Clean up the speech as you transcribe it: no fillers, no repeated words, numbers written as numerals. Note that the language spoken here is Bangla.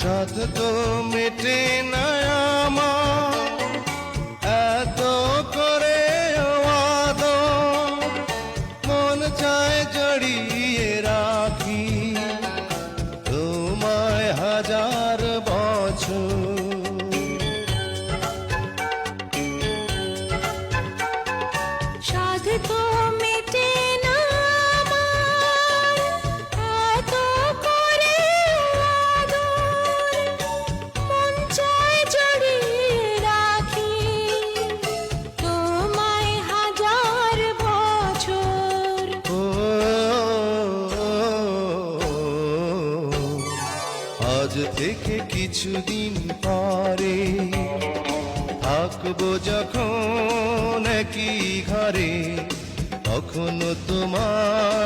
সাধ তো মেটে না আমার এত করে আদর, মন চায় জড়িয়ে রাখি তোমায় হাজার বছর। সাধ তো মেটে না আমার এত করে আদর, মন চায় জড়িয়ে রাখি তোমায় হাজার বছর। ও আজ থেকে কিছুদিন পরে থাকবো যখন একই ঘরে, তখনও তোমার